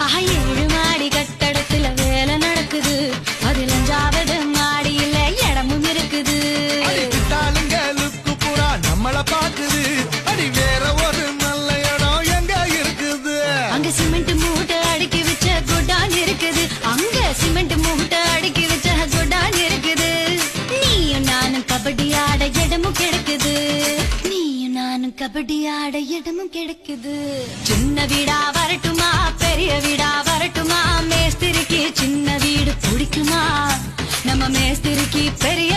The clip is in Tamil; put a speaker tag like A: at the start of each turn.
A: ஆஹா 7 மாடி கட்டடத்துல வேலை நடக்குது. அதில் 5வது மாடியில இடமும் இருக்குது.
B: லுக்கு பூரா நம்மள பாக்குது. அடி வேற ஒரு நல்ல இடம் எங்க இருக்குது?
A: அங்க சிமெண்ட் மூட்டை அடுக்கி வச்ச குடான் இருக்குது. அங்க சிமெண்ட் மூட்டை அடுக்கி வச்ச குடான் இருக்குது. நீயும் நானும் கபடி ஆட இடமும் கிடைக்குது. நீயும் நானும் கபடி ஆட இடமும் கிடைக்குது. சின்ன வீடா வரட்டுமா பெரிய வீடா வரட்டுமா? மேஸ்திரிக்கு சின்ன வீடு பிடிக்குமா? நம்ம மேஸ்திரிக்கு பெரிய